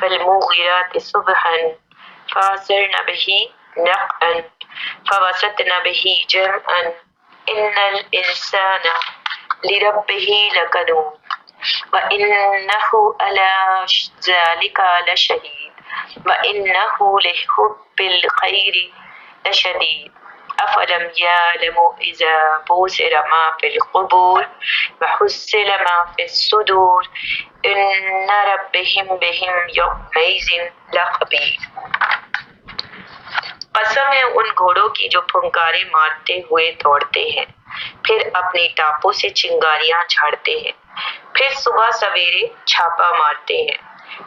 فالمغیرات صبحا فاثرن به نقعا فوسطن به جمعا ان الانسان لربه لکنود وانه على ذلك لشهید وانه لحب الخیر لشدید افلم يعلم اذا بوسر ما في القبور وحصل ما في الصدور ان ربهم بهم یومئذ لخبیر. قسم ہے ان گھوڑوں کی جو پھنکارے مارتے ہوئے دوڑتے ہیں، پھر اپنی ٹاپوں سے چنگاریاں جھاڑتے ہیں، پھر صبح سویرے چھاپا مارتے ہیں،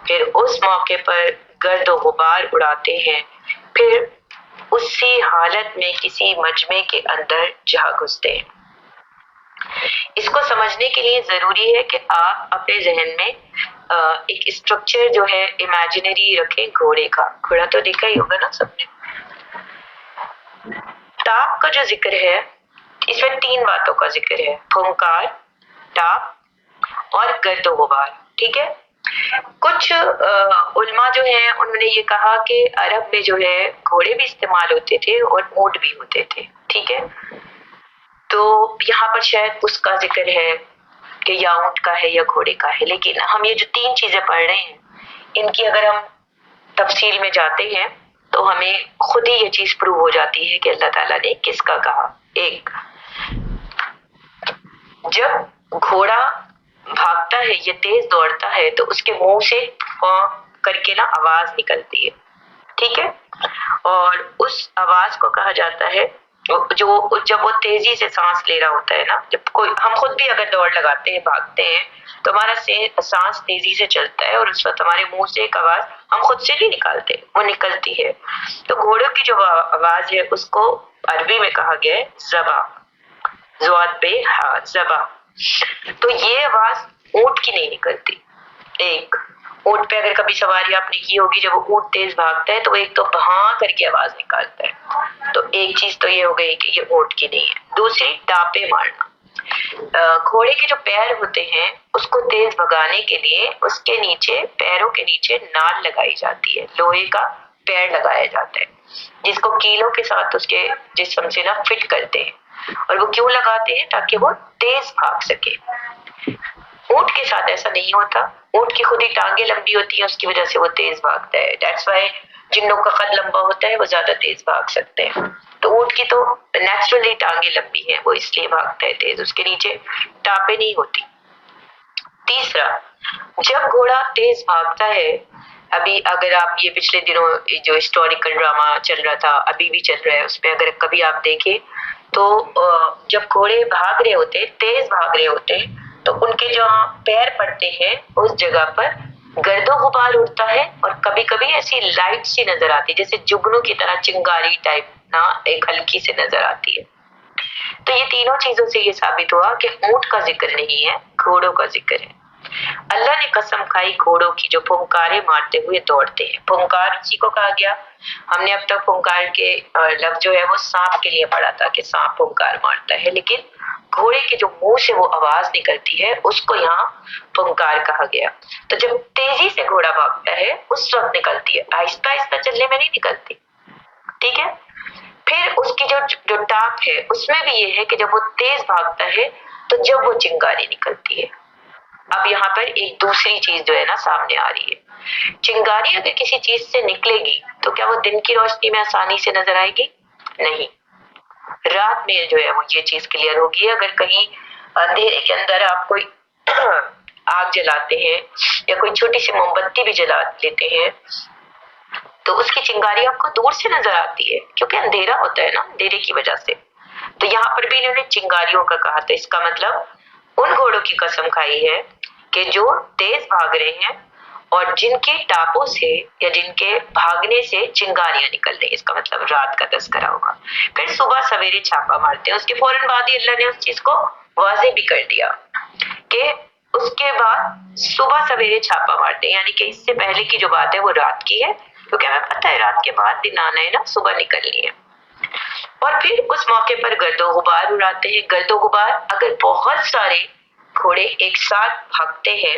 پھر اس موقع پر گرد و غبار اڑاتے ہیں، پھر اسی حالت میں کسی مجمع کے اندر جا گھستے ہیں. اس کو سمجھنے کے لیے ضروری ہے کہ آپ اپنے ذہن میں ایک اسٹرکچر جو ہے امیجنری رکھیں گھوڑے کا. گھوڑا تو دیکھا ہی ہوگا نا سب نے. ٹاپ کا جو ذکر ہے اس میں 3 باتوں کا ذکر ہے: پھنکار، ٹاپ اور گرد و غبار. ٹھیک ہے. کچھ علماء جو ہیں انہوں نے یہ کہا کہ عرب میں جو ہے گھوڑے بھی استعمال ہوتے تھے اور اونٹ بھی ہوتے تھے. ٹھیک ہے. تو یہاں پر شاید اس کا ذکر ہے کہ یا اونٹ کا ہے یا گھوڑے کا ہے، لیکن ہم یہ جو 3 چیزیں پڑھ رہے ہیں ان کی اگر ہم تفصیل میں جاتے ہیں تو ہمیں خود ہی یہ چیز پروو ہو جاتی ہے کہ اللہ تعالیٰ نے کس کا کہا. ایک، جب گھوڑا بھاگتا ہے یا تیز دوڑتا ہے تو اس کے منہ سے کر کے نا آواز نکلتی ہے. ٹھیک ہے. اور اس آواز کو کہا جاتا ہے جب وہ تیزی سے سانس لے رہا ہوتا ہے نا، جب کوئی ہم خود بھی اگر دوڑ لگاتے ہیں بھاگتے ہیں تو ہمارا سانس تیزی سے چلتا ہے اور اس وقت ہمارے منہ سے ایک آواز ہم خود سے نہیں نکالتے، وہ نکلتی ہے. تو گھوڑوں کی جو آواز ہے اس کو عربی میں کہا گیا ہے زبا، زواد بے ہا، زبا. تو یہ آواز اونٹ کی نہیں نکلتی. ایک، اونٹ پہ اگر کبھی سواری آپ نے کی ہوگی، جب وہ اونٹ تیز بھاگتا ہے تو وہ ایک تو بہاں کر کے آواز نکالتا ہے. تو ایک چیز تو یہ ہو گئی کہ یہ اونٹ کی نہیں ہے. دوسری، ٹاپے مارنا. گھوڑے کے جو پیر ہوتے ہیں اس کو تیز بھگانے کے لیے اس کے نیچے، پیروں کے نیچے نال لگائی جاتی ہے، لوہے کا پیر لگایا جاتا ہے جس کو کیلوں کے ساتھ اس کے جسم سے نا فٹ کرتے ہیں. اور وہ کیوں لگاتے ہیں؟ تاکہ وہ تیز بھاگ سکے. اونٹ کے ساتھ ایسا نہیں ہوتا. اونٹ کی خود ہی ٹانگیں لمبی ہوتی ہیں، اس کی وجہ سے وہ تیز بھاگتا ہے. دیٹس وائی جن لوگوں کا قد لمبا ہوتا ہے وہ زیادہ تیز بھاگ سکتے ہیں. تو اونٹ کی تو نیچرلی ٹانگیں لمبی ہیں، وہ اس لیے بھاگتا ہے تیز، اس کے نیچے ٹاپیں نہیں ہوتی. تیسرا، جب گھوڑا تیز بھاگتا ہے، ابھی اگر آپ یہ پچھلے دنوں جو ہسٹوریکل ڈرامہ چل رہا تھا، ابھی بھی چل رہا ہے، اس میں اگر کبھی آپ دیکھیں تو جب گھوڑے بھاگ رہے ہوتے، تیز بھاگ رہے ہوتے، تو ان کے جہاں پیر پڑتے ہیں اس جگہ پر گرد و غبار اڑتا ہے اور کبھی کبھی ایسی لائٹ سی نظر آتی ہے جیسے جگنوں کی طرح، چنگاری ٹائپ نا ایک ہلکی سے نظر آتی ہے. تو یہ تینوں چیزوں سے یہ ثابت ہوا کہ اونٹ کا ذکر نہیں ہے، گھوڑوں کا ذکر ہے. اللہ نے قسم کھائی گھوڑوں کی جو پھنکارے مارتے ہوئے دوڑتے ہیں. پھنکار اسی کو کہا گیا. ہم نے اب تک پھنکار کے لفظ جو ہے وہ سانپ کے لیے پڑھا تھا کہ سانپ پھنکار مارتا ہے، لیکن گھوڑے کے جو منہ سے وہ آواز نکلتی ہے اس کو یہاں پھنکار کہا گیا. تو جب تیزی سے گھوڑا بھاگتا ہے اس وقت نکلتی ہے، آہستہ آہستہ چلنے میں نہیں نکلتی. ٹھیک ہے. پھر اس کی جو ٹاپ ہے اس میں بھی یہ ہے کہ جب وہ تیز بھاگتا ہے تو جب وہ چنگاری نکلتی ہے. اب یہاں پر ایک دوسری چیز جو ہے نا سامنے آ رہی ہے. چنگاری اگر کسی چیز سے نکلے گی تو کیا وہ دن کی روشنی میں آسانی سے نظر آئے گی؟ نہیں. رات میں جو ہے وہ یہ چیز کلیئر ہوگی. اگر کہیں اندھیرے کے اندر آپ کوئی آگ جلاتے ہیں یا کوئی چھوٹی سی موم بتی بھی جلا لیتے ہیں تو اس کی چنگاری آپ کو دور سے نظر آتی ہے کیونکہ اندھیرا ہوتا ہے نا، اندھیرے کی وجہ سے. تو یہاں پر بھی انہوں نے چنگاریوں کا کہا تھا. اس کا مطلب ان گھوڑوں کی قسم کھائی ہے کہ جو تیز بھاگ رہے ہیں اور جن کے ٹاپوں سے یا جن کے بھاگنے سے چنگاریاں نکل رہی ہیں. اس کا مطلب رات کا تذکرہ ہوگا. پھر صبح سویرے چھاپا مارتے ہیں. اس کے فوراً بعد ہی اللہ نے اس چیز کو واضح بھی کر دیا کہ اس کے بعد صبح سویرے چھاپا مارتے ہیں، یعنی کہ اس سے پہلے کی جو بات ہے وہ رات کی ہے، کیونکہ ہمیں پتہ ہے رات کے بعد دن آنا ہے نا، صبح نکلنی ہے. اور پھر اس موقع پر گرد و غبار اڑاتے ہیں. گرد و غبار اگر بہت سارے گھوڑے ایک ساتھ بھاگتے ہیں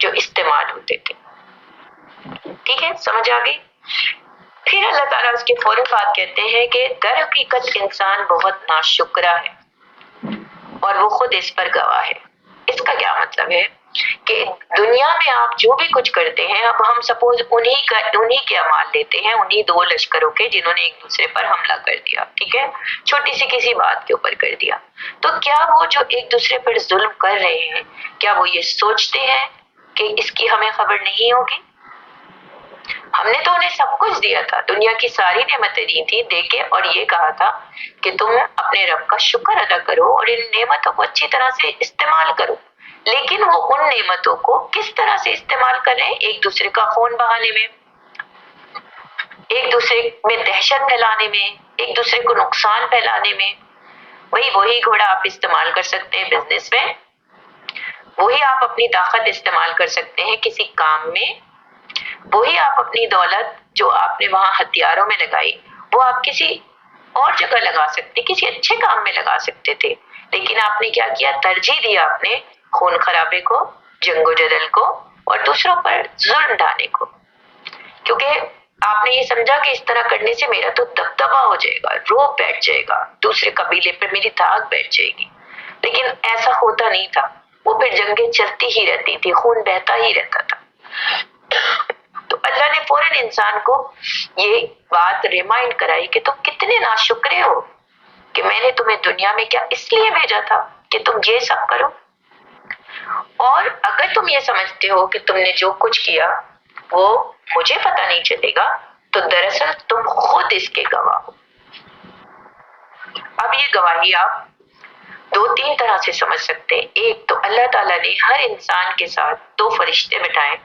جو استعمال ہوتے تھے. ٹھیک ہے, سمجھ آ گئی؟ پھر اللہ تعالیٰ اس کے فوراً بعد کہتے ہیں کہ در حقیقت انسان بہت ناشکرا ہے اور وہ خود اس پر گواہ ہے. اس کا کیا مطلب ہے کہ دنیا میں آپ جو بھی کچھ کرتے ہیں, اب ہم سپوز انہی کے اعمال لیتے ہیں, انہی دو لشکروں کے جنہوں نے ایک دوسرے پر حملہ کر دیا, ٹھیک ہے, چھوٹی سی کسی بات کے اوپر کر دیا, تو کیا وہ جو ایک دوسرے پر ظلم کر رہے ہیں, کیا وہ یہ سوچتے ہیں کہ اس کی ہمیں خبر نہیں ہوگی؟ ہم نے تو انہیں سب کچھ دیا تھا, دنیا کی ساری نعمتیں دی تھی, دے کے اور یہ کہا تھا کہ تم اپنے رب کا شکر ادا کرو اور ان نعمتوں کو اچھی طرح سے استعمال کرو. لیکن وہ ان نعمتوں کو کس طرح سے استعمال کریں؟ ایک دوسرے کا خون بہانے میں, ایک دوسرے میں دہشت پھیلانے میں, ایک دوسرے کو نقصان پھیلانے میں. وہی گھوڑا آپ استعمال کر سکتے ہیں بزنس میں, وہی آپ اپنی طاقت استعمال کر سکتے ہیں کسی کام میں, وہی آپ اپنی دولت جو آپ نے وہاں ہتھیاروں میں لگائی وہ آپ کسی اور جگہ لگا سکتے, کسی اچھے کام میں لگا سکتے تھے. لیکن آپ نے کیا کیا؟ ترجیح دیا آپ نے خون خرابے کو, جنگ و جدل کو اور دوسروں پر ظلم ڈھانے کو, کیونکہ آپ نے یہ سمجھا کہ اس طرح کرنے سے میرا تو دبدبا ہو جائے گا, روب بیٹھ جائے گا, دوسرے قبیلے پر میری داغ بیٹھ جائے گی. لیکن ایسا ہوتا نہیں تھا, وہ پھر جنگیں چلتی ہی رہتی تھی, خون بہتا ہی رہتا تھا. تو اللہ نے فوراً انسان کو یہ بات ریمائنڈ کرائی کہ تم کتنے ناشکرے ہو کہ میں نے تمہیں دنیا میں کیا اس لیے بھیجا تھا کہ تم یہ سب کرو. اور اگر تم یہ سمجھتے ہو کہ تم نے جو کچھ کیا وہ مجھے پتہ نہیں چلے گا, تو دراصل تم خود اس کے گواہ ہو. اب یہ گواہی آپ 2-3 طرح سے سمجھ سکتے ہیں. ایک تو اللہ تعالیٰ نے ہر انسان کے ساتھ 2 فرشتے بٹھائے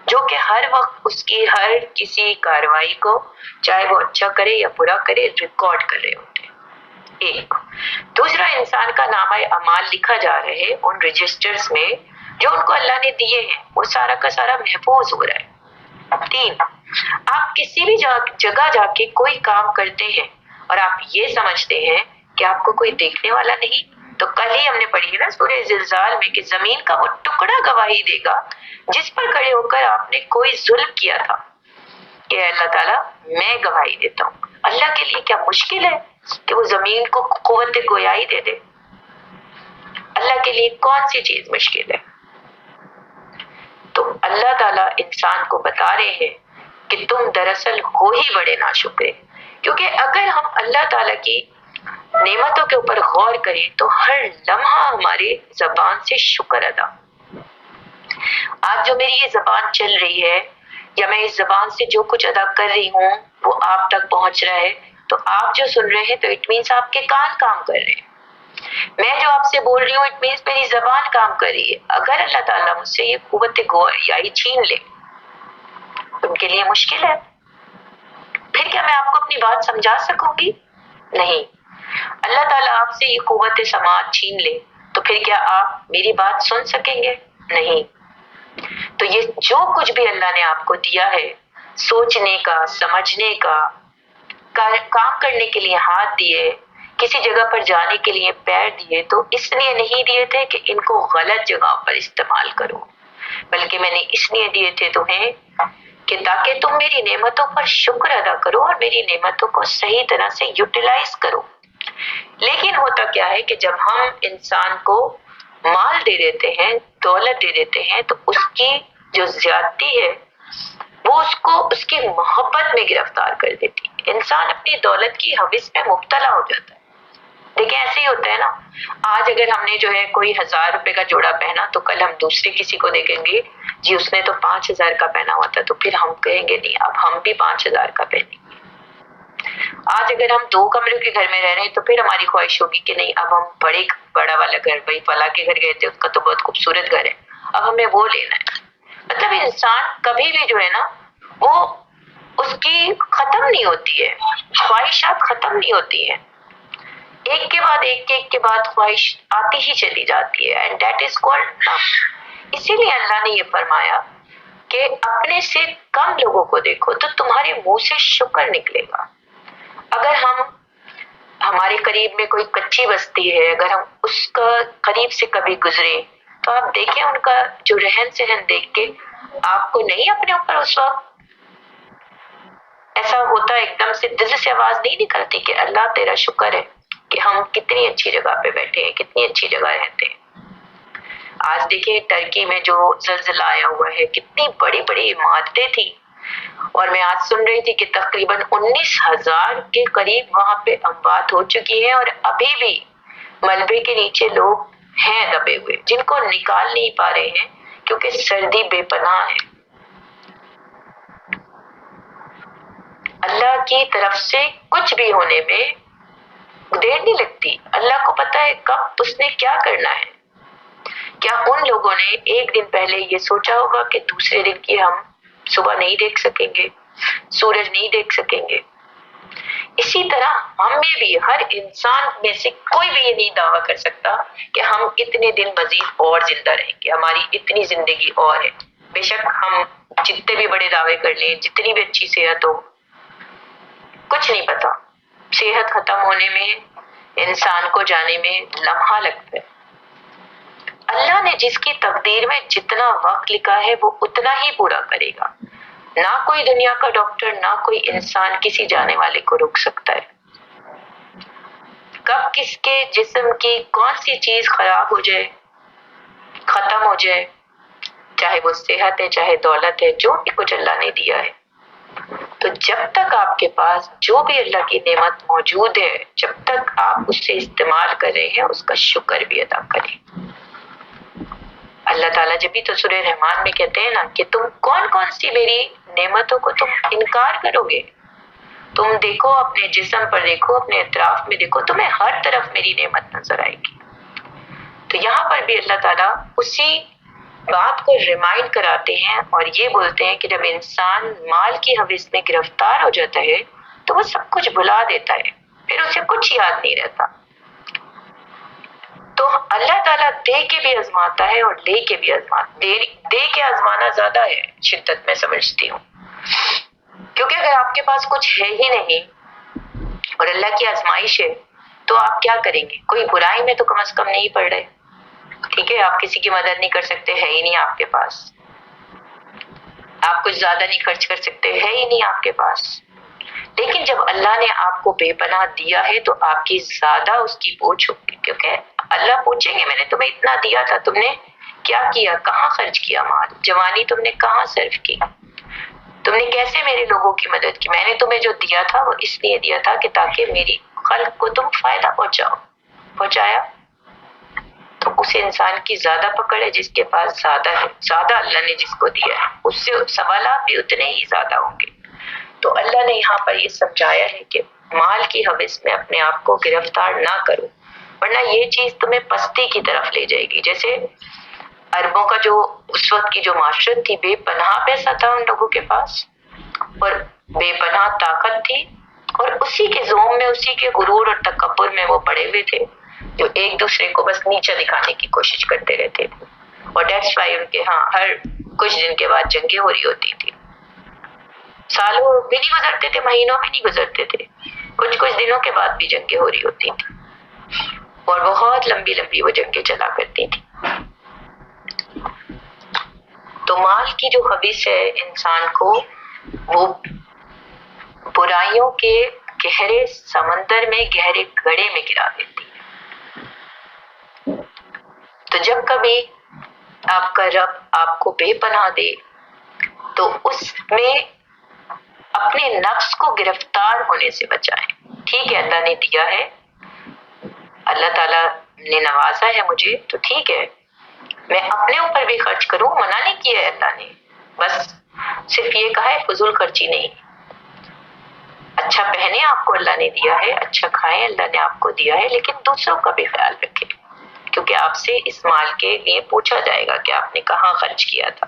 جو کہ ہر وقت اس کی ہر کسی کارروائی کو, چاہے وہ اچھا کرے یا برا کرے, ریکارڈ کر رہے ہوتے ہیں. ایک. دوسرا, انسان کا نامہ اعمال لکھا جا رہا ہے ان رجسٹرز میں جو ان کو اللہ نے دیے ہیں, وہ سارا کا سارا محفوظ ہو رہا ہے. 3. آپ کسی بھی جگہ جا کے کوئی کام کرتے ہیں اور آپ یہ سمجھتے ہیں کہ آپ کو کوئی دیکھنے والا نہیں, تو کل ہی ہم نے پڑھی ہے نا سورہ زلزال میں کہ زمین کا وہ ٹکڑا گواہی دے گا جس پر کھڑے ہو کر آپ نے کوئی ظلم کیا تھا کہ اللہ تعالیٰ میں گواہی دیتا ہوں. اللہ کے لیے کیا مشکل ہے کہ وہ زمین کو قوت گویائی دے دے؟ اللہ کے لیے کون سی چیز مشکل ہے؟ تو اللہ تعالیٰ انسان کو بتا رہے ہیں کہ تم دراصل ہو ہی بڑے ناشکرے, کیونکہ اگر ہم اللہ تعالیٰ کی نعمتوں کے اوپر غور کریں تو ہر لمحہ ہماری زبان سے شکر ادا. آج جو میری یہ زبان چل رہی ہے یا میں اس زبان سے جو کچھ ادا کر رہی ہوں وہ آپ تک پہنچ رہا ہے, تو آپ جو سن رہے ہیں تو اٹ مینس آپ کے کان کام کر رہے ہیں. میں جو آپ سے بول رہی ہوں اٹ مینس میری زبان کام کر رہی ہے. اگر اللہ تعالیٰ مجھ سے یہ قوت گویائی چھین لے ان کے لیے مشکل ہے. پھر کیا میں آپ کو اپنی بات سمجھا سکوں گی؟ نہیں. اللہ تعالیٰ آپ سے یہ قوت سماعت چھین لے تو پھر کیا آپ میری بات سن سکیں گے؟ نہیں. تو یہ جو کچھ بھی اللہ نے آپ کو دیا ہے, سوچنے کا, سمجھنے کا, کام کرنے کے لیے ہاتھ دیے, کسی جگہ پر جانے کے لیے پیر دیے, تو اس لیے نہیں دیے تھے کہ ان کو غلط جگہ پر استعمال کرو, بلکہ میں نے اس لیے دیے تھے تمہیں کہ تاکہ تم میری نعمتوں پر شکر ادا کرو اور میری نعمتوں کو صحیح طرح سے یوٹیلائز کرو. لیکن ہوتا کیا ہے کہ جب ہم انسان کو مال دے دیتے ہیں, دولت دے دیتے ہیں, تو اس کی جو زیادتی ہے وہ اس کو اس کی محبت میں گرفتار کر دیتی. انسان اپنی دولت کی ہوس میں مبتلا ہو جاتا ہے. دیکھیں ایسے ہی ہوتا ہے نا, آج اگر ہم نے جو ہے کوئی 1000 روپے کا جوڑا پہنا تو کل ہم دوسرے کسی کو دیکھیں گے جی اس نے تو 5000 کا پہنا ہوا تھا, تو پھر ہم کہیں گے نہیں اب ہم بھی 5000 کا پہنیں گے. آج اگر ہم 2 کمرے کے گھر میں رہ رہے ہیں تو پھر ہماری خواہش ہوگی کہ نہیں اب ہم بڑا والا گھر, بھائی فلاں کے گھر گئے تھے اس کا تو بہت خوبصورت گھر ہے, اب ہمیں وہ لینا ہے. مطلب انسان کبھی بھی جو ہے نا وہ اس کی ختم نہیں ہوتی ہے, خواہشات ختم نہیں ہوتی ہیں, ایک کے بعد خواہش آتی ہی چلی جاتی ہے, اینڈ دیٹ از کالڈ لو. اسی لیے اللہ نے یہ فرمایا کہ اپنے سے کم لوگوں کو دیکھو تو تمہارے منہ سے شکر نکلے گا. اگر ہمارے قریب میں کوئی کچی بستی ہے, اگر ہم اس کا قریب سے کبھی گزرے تو آپ دیکھیں ان کا جو رہن سہن دیکھ کے آپ کو نہیں اپنے اوپر اس وقت ایسا ہوتا ایک دم سے دل سے آواز نہیں نکلتی کہ اللہ تیرا شکر ہے کہ ہم کتنی اچھی جگہ پہ بیٹھے ہیں، کتنی اچھی جگہ رہتے ہیں۔ آج دیکھیں ترکی میں جو زلزلہ آیا ہوا ہے، کتنی بڑی بڑی عمارتیں تھی، اور میں آج سن رہی تھی کہ تقریباً 19,000 کے قریب وہاں پہ اموات ہو چکی ہیں، اور ابھی بھی ملبے کے نیچے لوگ ہیں دبے ہوئے جن کو نکال نہیں پا رہے ہیں کیونکہ سردی بے پناہ ہے۔ اللہ کی طرف سے کچھ بھی ہونے میں دیر نہیں لگتی، اللہ کو پتا ہے کب اس نے کیا کرنا ہے۔ کیا ان لوگوں نے ایک دن پہلے یہ سوچا ہوگا کہ دوسرے دن کی ہم صبح نہیں دیکھ سکیں گے، سورج نہیں دیکھ سکیں گے؟ اسی طرح ہم میں بھی ہر انسان میں سے کوئی بھی یہ نہیں دعویٰ کر سکتا کہ ہم اتنے دن مزید اور زندہ رہیں گے، ہماری اتنی زندگی اور ہے۔ بے شک ہم جتنے بھی بڑے دعوے کر لیں، جتنی بھی اچھی صحت ہو، کچھ نہیں پتا۔ صحت ختم ہونے میں، انسان کو جانے میں لمحہ لگتا ہے۔ اللہ نے جس کی تقدیر میں جتنا وقت لکھا ہے وہ اتنا ہی پورا کرے گا۔ نہ کوئی دنیا کا ڈاکٹر، نہ کوئی انسان کسی جانے والے کو روک سکتا ہے۔ کب کس کے جسم کی کون سی چیز خراب ہو جائے، ختم ہو جائے، چاہے وہ صحت ہے، چاہے دولت ہے، جو بھی کچھ اللہ نے دیا ہے، تو جب تک آپ کے پاس جو بھی اللہ کی نعمت موجود ہے، جب تک آپ اس سے استعمال کر رہے ہیں، اس کا شکر بھی ادا کریں۔ اللہ تعالیٰ جب بھی تو سورہ رحمان میں کہتے ہیں نا کہ تم کون کون سی میری نعمتوں کو تم انکار کرو گے؟ تم دیکھو اپنے جسم پر، دیکھو اپنے اطراف میں، دیکھو تمہیں ہر طرف میری نعمت نظر آئے گی۔ تو یہاں پر بھی اللہ تعالیٰ اسی بات کو ریمائنڈ کراتے ہیں اور یہ بولتے ہیں کہ جب انسان مال کی ہوس میں گرفتار ہو جاتا ہے تو وہ سب کچھ بھلا دیتا ہے، پھر اسے کچھ یاد نہیں رہتا۔ تو اللہ تعالیٰ دے کے بھی آزماتا ہے اور لے کے بھی آزماتا ہے۔ دے کے آزمانا زیادہ ہے شدت میں سمجھتی ہوں، کیونکہ اگر آپ کے پاس کچھ ہے ہی نہیں اور اللہ کی آزمائش ہے تو آپ کیا کریں گے؟ کوئی برائی میں تو کم از کم نہیں پڑ رہے، ٹھیک ہے؟ آپ کسی کی مدد نہیں کر سکتے، ہے ہی نہیں آپ کے پاس۔ آپ کچھ زیادہ نہیں خرچ کر سکتے، ہے ہی نہیں آپ کے پاس۔ لیکن جب اللہ نے آپ کو بے پناہ دیا ہے تو آپ کی زیادہ اس کی پوچھ ہوگی، کیونکہ اللہ پوچھیں گے میں نے تمہیں اتنا دیا تھا، تم نے کیا کیا، کہاں خرچ کیا مال، جوانی تم نے کہاں صرف کی، تم نے کیسے میرے لوگوں کی مدد کی؟ میں نے تمہیں جو دیا تھا وہ اس لیے دیا تھا کہ تاکہ میری خلق کو تم فائدہ پہنچایا۔ تو اس انسان کی زیادہ پکڑ ہے جس کے پاس زیادہ ہے، زیادہ اللہ نے جس کو دیا ہے اس سے سوالات بھی اتنے ہی زیادہ ہوں گے۔ تو اللہ نے یہاں پر یہ سمجھایا ہے کہ مال کی ہوس میں اپنے آپ کو گرفتار نہ کرو، ورنہ یہ چیز تمہیں پستی کی طرف لے جائے گی۔ جیسے عربوں کا جو اس وقت کی جو معاشرت تھی، بے پناہ پیسہ تھا ان لوگوں کے پاس اور بے پناہ طاقت تھی، اور اسی کے زوم میں، اسی کے غرور اور تکبر میں وہ پڑے ہوئے تھے جو ایک دوسرے کو بس نیچا دکھانے کی کوشش کرتے رہتے تھے۔ اور دیٹس وائی ان کے ہاں ہر کچھ دن کے بعد جنگیں ہو رہی ہوتی تھی، سالوں بھی نہیں گزرتے تھے، مہینوں بھی نہیں گزرتے تھے، کچھ دنوں کے بعد بھی جنگیں ہو رہی ہوتی تھی، اور بہت لمبی لمبی وہ جنگیں چلا کرتی تھی۔ تو مال کی جو ہوس ہے انسان کو وہ برائیوں کے گہرے سمندر میں، گہرے گڑھے میں گرا دیتی ہے۔ تو جب کبھی آپ کا رب آپ کو بے پناہ دے تو اس میں اپنے نفس کو گرفتار ہونے سے بچائیں۔ ٹھیک ہے اللہ نے دیا ہے، اللہ تعالیٰ نے نوازا ہے مجھے، تو ٹھیک ہے میں اپنے اوپر بھی خرچ کروں، منع نہیں کیا ہے اللہ نے، بس صرف یہ کہا ہے فضول خرچی نہیں۔ اچھا پہنے آپ کو اللہ نے دیا ہے، اچھا کھائیں اللہ نے آپ کو دیا ہے، لیکن دوسروں کا بھی خیال رکھیں، کیونکہ آپ سے اس مال کے لیے پوچھا جائے گا کہ آپ نے کہاں خرچ کیا تھا۔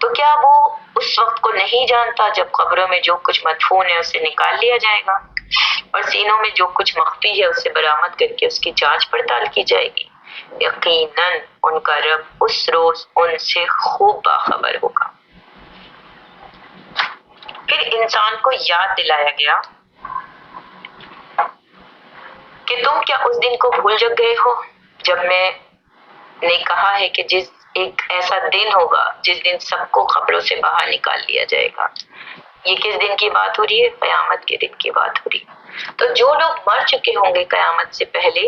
تو کیا وہ اس وقت کو نہیں جانتا جب قبروں میں جو کچھ مدفون ہے اسے نکال لیا جائے گا اور سینوں میں جو کچھ مخفی ہے اسے برآمد کر کے اس کی جانچ پڑتال کی جائے گی؟ یقیناً ان کا رب اس روز ان سے خوب باخبر ہوگا۔ پھر انسان کو یاد دلایا گیا کہ تم کیا اس دن کو بھول جگ گئے ہو جب میں نے کہا ہے کہ جس ایک ایسا دن ہوگا جس دن سب کو قبروں سے باہر نکال لیا جائے گا. یہ کس دن کی بات ہو رہی ہے؟ قیامت کے دن کی بات ہو رہی ہے. تو جو لوگ مر چکے ہوں گے قیامت سے پہلے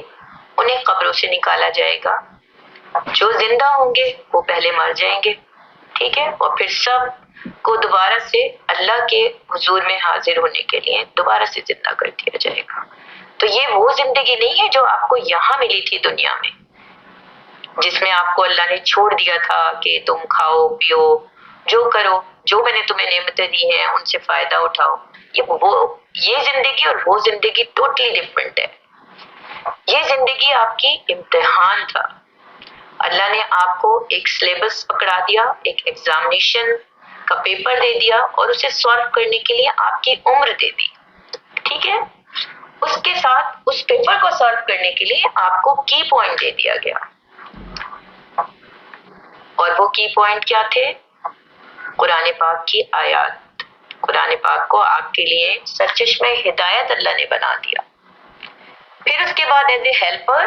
انہیں قبروں سے نکالا جائے گا. جو زندہ ہوں گے وہ پہلے مر جائیں گے. ٹھیک ہے. اور پھر سب کو دوبارہ سے اللہ کے حضور میں حاضر ہونے کے لیے دوبارہ سے زندہ کر دیا جائے گا. تو یہ وہ زندگی نہیں ہے جو آپ کو یہاں ملی تھی دنیا میں، جس میں آپ کو اللہ نے چھوڑ دیا تھا کہ تم کھاؤ پیو جو کرو، جو میں نے تمہیں نعمتیں دی ہیں ان سے فائدہ اٹھاؤ. یہ زندگی اور وہ زندگی ٹوٹلی ڈفرینٹ ہے. یہ زندگی آپ کی امتحان تھا. اللہ نے آپ کو ایک سلیبس پکڑا دیا، ایک ایگزامینیشن کا پیپر دے دیا اور اسے سالو کرنے کے لیے آپ کی عمر دے دی. ٹھیک ہے. اس کے ساتھ اس پیپر کو سالو کرنے کے لیے آپ کو کی پوائنٹ دے دیا گیا، اور وہ کی پوائنٹ کیا تھے؟ قرآن پاک کی آیات. قرآن پاک کو آپ کے لیے سرچشمہ ہدایت اللہ نے بنا دیا. پھر اس کے بعد ایز اے ہیلپر،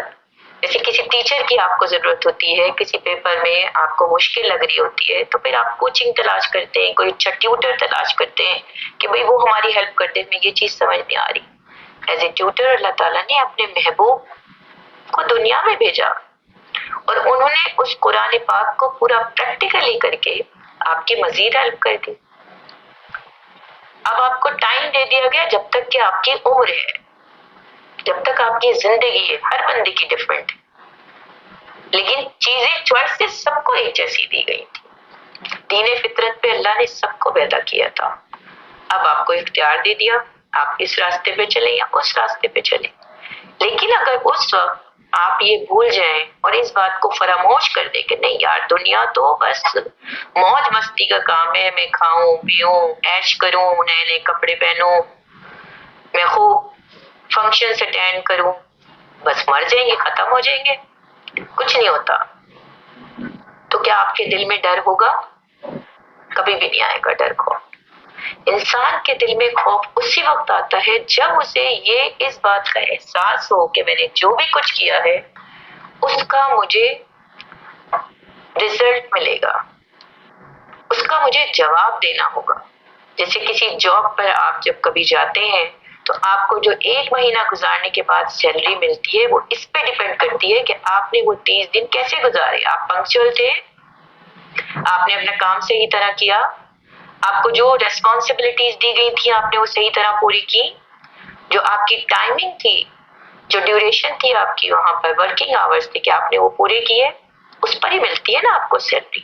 جیسے کسی ٹیچر کی آپ کو ضرورت ہوتی ہے، کسی پیپر میں آپ کو مشکل لگ رہی ہوتی ہے تو پھر آپ کوچنگ تلاش کرتے ہیں، کوئی اچھا ٹیوٹر تلاش کرتے ہیں کہ بھئی وہ ہماری ہیلپ کرتے ہیں، ہمیں یہ چیز سمجھ نہیں آ رہی. ایز اے ٹیوٹر اللہ تعالیٰ نے اپنے محبوب کو دنیا میں بھیجا اور انہوں نے اس قرآن پاک کو پورا پریکٹیکلی کر کے آپ کی مزید ہیلپ کر دی. اب آپ کو ٹائم دے دیا گیا جب تک کہ آپ کی عمر ہے، جب تک آپ کی زندگی ہے. ہر بندے کی ڈفرینٹ ہے، لیکن چیزیں چوائسز سب کو ایک جیسی دی گئی تھی. دین فطرت پہ اللہ نے سب کو پیدا کیا تھا. اب آپ کو اختیار دے دیا، آپ اس راستے پہ چلیں یا اس راستے پہ چلیں. لیکن اگر اس وقت آپ یہ بھول جائیں اور اس بات کو فراموش کر دیں کہ نہیں یار دنیا تو بس موج مستی کا کام ہے، میں کھاؤں پیوں عیش کروں، نئے نئے کپڑے پہنوں، میں خوب فنکشنز اٹینڈ کروں، بس مر جائیں گے، ختم ہو جائیں گے، کچھ نہیں ہوتا، تو کیا آپ کے دل میں ڈر ہوگا؟ کبھی بھی نہیں آئے گا ڈر کو. انسان کے دل میں خوف اسی وقت آتا ہے جب اسے یہ اس بات کا احساس ہو کہ میں نے جو بھی کچھ کیا ہے اس کا مجھے رزلٹ ملے گا، اس کا مجھے جواب دینا ہوگا. جیسے کسی جاب پر آپ جب کبھی جاتے ہیں تو آپ کو جو 1 مہینہ گزارنے کے بعد سیلری ملتی ہے وہ اس پہ ڈیپینڈ کرتی ہے کہ آپ نے وہ 30 دن کیسے گزارے. آپ پنکچوئل تھے، آپ نے اپنا کام صحیح طرح کیا، آپ کو جو ریسپانسبلٹیز دی گئی تھی آپ نے وہ صحیح طرح پوری کی، جو آپ کی ٹائمنگ تھی، جو ڈیوریشن تھی آپ کی وہاں پر ورکنگ آورز تھے کہ آپ نے وہ پورے کیے، اس پر ہی ملتی ہے نا آپ کو سیلری.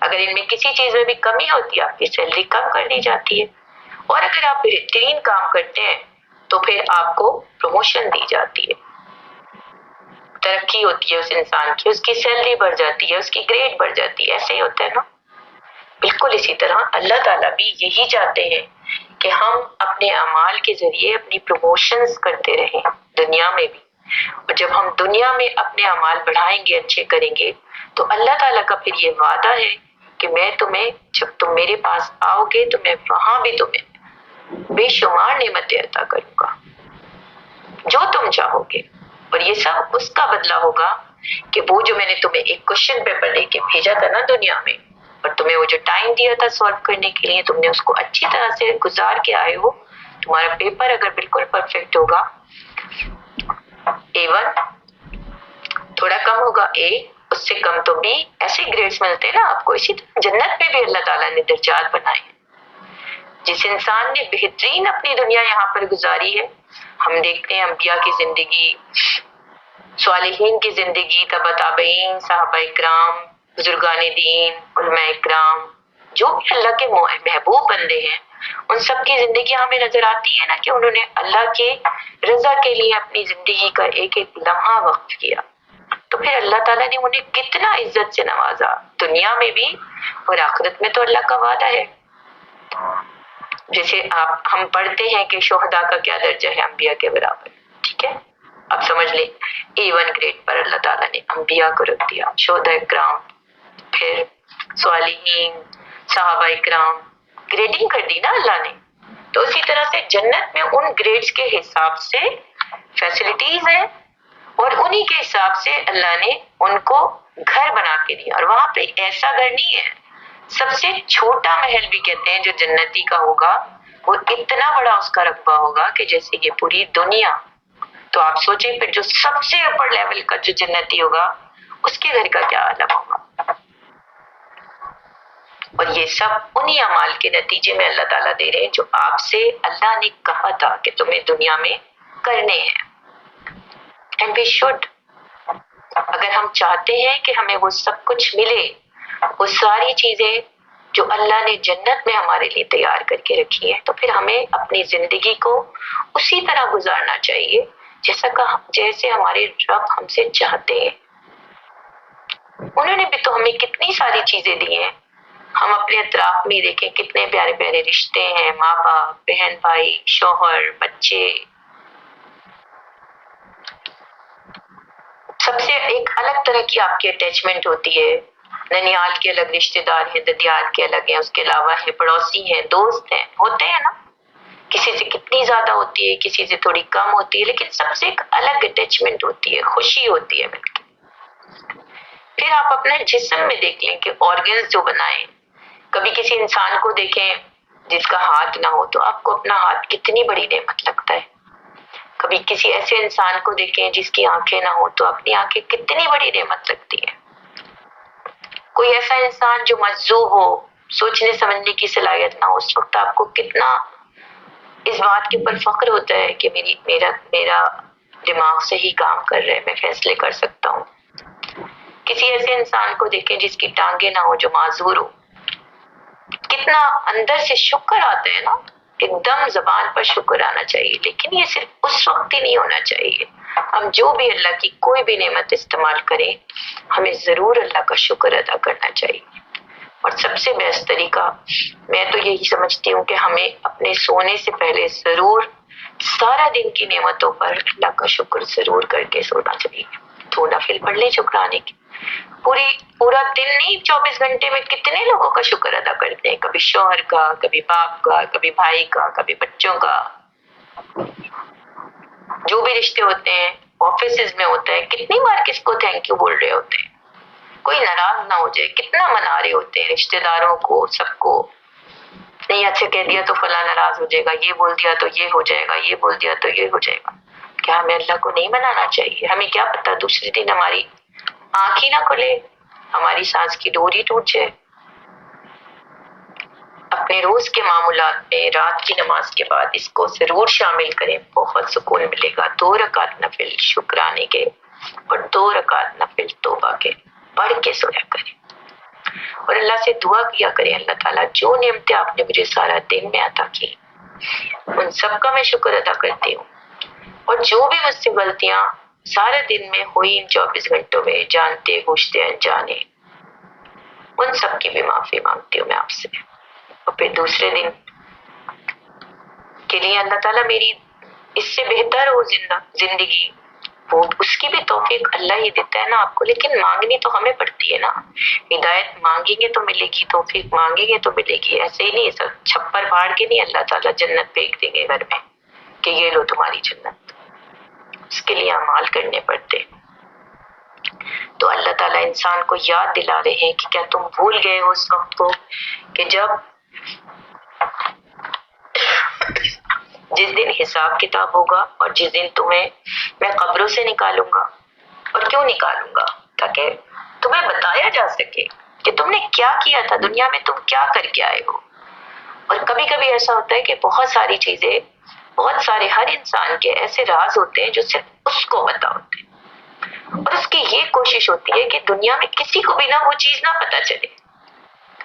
اگر ان میں کسی چیز میں بھی کمی ہوتی ہے آپ کی سیلری کم کر دی جاتی ہے، اور اگر آپ بہترین کام کرتے ہیں تو پھر آپ کو پروموشن دی جاتی ہے، ترقی ہوتی ہے اس انسان کی، اس کی سیلری بڑھ جاتی ہے، اس کی گریڈ بڑھ جاتی ہے. ایسے ہی ہوتا ہے نا. بالکل اسی طرح اللہ تعالیٰ بھی یہی چاہتے ہیں کہ ہم اپنے اعمال کے ذریعے اپنی پروموشنز کرتے رہیں دنیا میں بھی. اور جب ہم دنیا میں اپنے اعمال بڑھائیں گے، اچھے کریں گے، تو اللہ تعالیٰ کا پھر یہ وعدہ ہے کہ میں تمہیں جب تم میرے پاس آؤ گے تو میں وہاں بھی تمہیں بے شمار نعمتیں عطا کروں گا جو تم چاہو گے. اور یہ سب اس کا بدلہ ہوگا کہ وہ جو میں نے تمہیں ایک کوشچن پیپر لے کے بھیجا تھا نا دنیا میں، اور تمہیں وہ جو ٹائم دیا تھا سالو کرنے کے لیے، تم نے اس کو اچھی طرح سے گزار کے آئے ہو. تمہارا پیپر اگر بالکل پرفیکٹ ہوگا، A1 تھوڑا کم ہوگا A، اس سے کم تو B، ایسے گریڈز ملتے ہیں نا آپ کو. اسی طرح جنت میں بھی اللہ تعالیٰ نے درجات بنائے ہیں. جس انسان نے بہترین اپنی دنیا یہاں پر گزاری ہے، ہم دیکھتے ہیں انبیاء کی زندگی، صالحین کی زندگی، تبع تابعین، صحابہ اکرام، بزرگان دین، علماء اکرام، جو بھی اللہ کے محبوب بندے ہیں، ان سب کی زندگی ہمیں نظر آتی ہے نا کہ انہوں نے اللہ کے رضا کے لیے اپنی زندگی کا ایک ایک لمحہ وقف کیا. تو پھر اللہ تعالیٰ نے انہیں کتنا عزت سے نوازا دنیا میں بھی، اور آخرت میں تو اللہ کا وعدہ ہے. جیسے ہم پڑھتے ہیں کہ شہداء کا کیا درجہ ہے انبیاء کے برابر. ٹھیک ہے. اب سمجھ لیں A1 گریڈ پر اللہ تعالیٰ نے انبیاء کو رکھ دیا، شہداء اکرام، پھر صالحین، صحابہ اکرام، گریڈنگ کر دی نا اللہ نے. تو اسی طرح سے جنت میں ان گریڈز کے حساب سے فیسلٹیز ہیں اور انہی کے حساب سے اللہ نے ان کو گھر بنا کے دیا. اور وہاں پہ ایسا گھر نہیں ہے, سب سے چھوٹا محل بھی کہتے ہیں جو جنتی کا ہوگا, وہ اتنا بڑا اس کا رقبہ ہوگا کہ جیسے یہ پوری دنیا. تو آپ سوچیں پھر جو سب سے اوپر لیول کا جو جنتی ہوگا اس کے گھر کا کیا عالم ہوگا. اور یہ سب انہی اعمال کے نتیجے میں اللہ تعالیٰ دے رہے ہیں جو آپ سے اللہ نے کہا تھا کہ تمہیں دنیا میں کرنے ہیں. اینڈ وی شوڈ, اگر ہم چاہتے ہیں کہ ہمیں وہ سب کچھ ملے, وہ ساری چیزیں جو اللہ نے جنت میں ہمارے لیے تیار کر کے رکھی ہیں, تو پھر ہمیں اپنی زندگی کو اسی طرح گزارنا چاہیے جیسے ہمارے رب ہم سے چاہتے ہیں. انہوں نے بھی تو ہمیں کتنی ساری چیزیں دی ہیں. ہم اپنے اطراف میں دیکھیں کتنے پیارے پیارے رشتے ہیں, ماں باپ, بہن بھائی, شوہر, بچے. سب سے ایک الگ طرح کی آپ کی اٹیچمنٹ ہوتی ہے. ننیال کے الگ رشتے دار ہیں, ددیال کے الگ ہیں, اس کے علاوہ ہیں پڑوسی ہیں, دوست ہیں, ہوتے ہیں نا. کسی سے کتنی زیادہ ہوتی ہے, کسی سے تھوڑی کم ہوتی ہے, لیکن سب سے ایک الگ اٹیچمنٹ ہوتی ہے, خوشی ہوتی ہے مل کے. پھر آپ اپنے جسم میں دیکھ لیں کہ آرگنز جو بنائیں, کبھی کسی انسان کو دیکھیں جس کا ہاتھ نہ ہو تو آپ کو اپنا ہاتھ کتنی بڑی نعمت لگتا ہے. کبھی کسی ایسے انسان کو دیکھیں جس کی آنکھیں نہ ہو تو اپنی آنکھیں کتنی بڑی نعمت لگتی ہیں. کوئی ایسا انسان جو مجذوب ہو, سوچنے سمجھنے کی صلاحیت نہ ہو, اس وقت آپ کو کتنا اس بات کے اوپر فخر ہوتا ہے کہ میرا دماغ صحیح کام کر رہا ہے, میں فیصلے کر سکتا ہوں. کسی ایسے انسان کو دیکھیں جس کی ٹانگیں نہ ہو, جو معذور ہو, کتنا اندر سے شکر آتا ہے نا. ایک دم زبان پر شکر آنا چاہیے, لیکن یہ صرف اس وقت ہی نہیں ہونا چاہیے. ہم جو بھی اللہ کی کوئی بھی نعمت استعمال کریں, ہمیں ضرور اللہ کا شکر ادا کرنا چاہیے. اور سب سے بیسٹ طریقہ میں تو یہی سمجھتی ہوں کہ ہمیں اپنے سونے سے پہلے ضرور سارا دن کی نعمتوں پر اللہ کا شکر ضرور کر کے سونا چاہیے. تو نفل پڑھ لیں شکرانے کی. پورا دن نہیں, 24 گھنٹے میں کتنے لوگوں کا شکر ادا کرتے ہیں, کبھی شوہر کا, کبھی باپ کا, کبھی بھائی کا, کبھی بچوں کا. جو بھی رشتے ہوتے ہیں, آفیسز میں ہوتا ہے, کتنی بار کس کو تھینک یو بول رہے ہوتے ہیں. کوئی ناراض نہ ہو جائے, کتنا منا رہے ہوتے ہیں رشتے داروں کو, سب کو. نہیں اچھا کہہ دیا تو فلاں ناراض ہو جائے گا, یہ بول دیا تو یہ ہو جائے گا, یہ بول دیا تو یہ ہو جائے گا. کیا ہمیں اللہ کو نہیں منانا چاہیے؟ ہمیں کیا پتا دوسرے دن ہماری آنکھ ہی نہ کھلے, ہماری سانس کی ڈوری ٹوٹ جائے. اپنے روز کے معمولات میں رات کی نماز کے بعد اس کو ضرور شامل کریں, بہت سکون ملے گا. 2 رکعت نفل شکرانے کے اور 2 رکعت نفل توبہ کے پڑھ کے سویا کریں, اور اللہ سے دعا کیا کریں, اللہ تعالیٰ جو نعمتیں آپ نے مجھے سارا دن میں عطا کی, ان سب کا میں شکر ادا کرتی ہوں. اور جو بھی مجھ سے غلطیاں سارے دن میں ہوئی, ان 24 گھنٹوں میں, جانتے بوجھتے انجانے, ان سب کی بھی معافی مانگتی ہوں میں آپ سے. اور پھر دوسرے دن کے لیے اللہ تعالیٰ میری اس سے بہتر ہو زندگی, وہ اس کی بھی توفیق اللہ ہی دیتا ہے نا آپ کو, لیکن مانگنی تو ہمیں پڑتی ہے نا. ہدایت مانگیں گے تو ملے گی, توفیق مانگیں گے تو ملے گی. ایسے ہی نہیں, سب چھپر پھاڑ کے نہیں اللہ تعالیٰ جنت پھینک دیں گے گھر میں کہ یہ لو تمہاری جنت. اس کے لیے اعمال کرنے پڑتے. تو اللہ تعالیٰ انسان کو یاد دلا رہے ہیں کہ کیا تم بھول گئے ہو اس وقت کو کہ جس دن حساب کتاب ہوگا, اور جس دن تمہیں میں قبروں سے نکالوں گا. اور کیوں نکالوں گا؟ تاکہ تمہیں بتایا جا سکے کہ تم نے کیا کیا تھا دنیا میں, تم کیا کر کے آئے ہو. اور کبھی کبھی ایسا ہوتا ہے کہ بہت ساری چیزیں, بہت سارے ہر انسان کے ایسے راز ہوتے ہیں جو صرف اس کو پتا ہوتے ہیں, اور اس کی یہ کوشش ہوتی ہے کہ دنیا میں کسی کو بھی نہ وہ چیز نہ پتا چلے,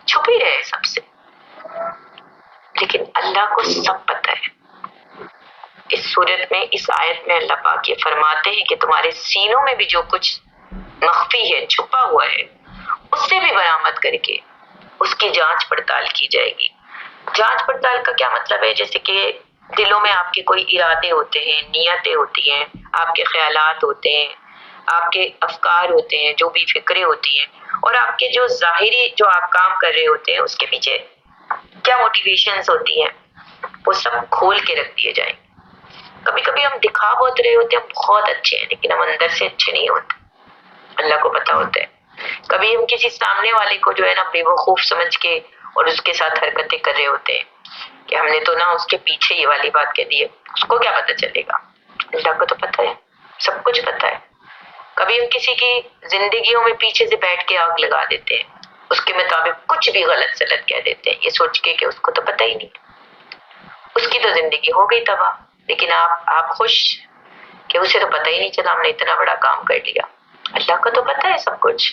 چھپی رہے سب سے. لیکن اللہ کو سب پتا ہے. اس صورت میں, اس آیت میں اللہ پاک یہ فرماتے ہیں کہ تمہارے سینوں میں بھی جو کچھ مخفی ہے, چھپا ہوا ہے, اس سے بھی برآمد کر کے اس کی جانچ پڑتال کی جائے گی. جانچ پڑتال کا کیا مطلب ہے؟ جیسے کہ دلوں میں آپ کے کوئی ارادے ہوتے ہیں, نیتیں ہوتی ہیں, آپ کے خیالات ہوتے ہیں, آپ کے افکار ہوتے ہیں, جو بھی فکریں ہوتی ہیں, اور آپ کے جو ظاہری جو آپ کام کر رہے ہوتے ہیں اس کے پیچھے کیا موٹیویشنز ہوتی ہیں, وہ سب کھول کے رکھ دیے جائیں. کبھی کبھی ہم دکھا بہت رہے ہوتے ہیں ہم بہت اچھے ہیں لیکن ہم اندر سے اچھے نہیں ہوتے، اللہ کو پتا ہوتا ہے۔ کبھی ہم کسی سامنے والے کو جو ہے نا بے وقوف سمجھ کے اور اس کے ساتھ حرکتیں کر رہے ہوتے ہیں کہ ہم نے تو نا اس کے پیچھے یہ والی بات کہہ دی ہے، اس کو کیا پتا چلے گا، اللہ کو تو پتا ہے، سب کچھ پتا ہے۔ کبھی ہم کسی کی زندگیوں میں پیچھے سے بیٹھ کے آگ لگا دیتے ہیں، اس کے مطابق کچھ بھی غلط سلط کہہ دیتے ہیں، یہ سوچ کے کہ اس کو تو پتہ ہی نہیں، اس کی تو زندگی ہو گئی تباہ، لیکن آپ خوش کہ اسے تو پتہ ہی نہیں چلا ہم نے اتنا بڑا کام کر لیا۔ اللہ کو تو پتہ ہے سب کچھ۔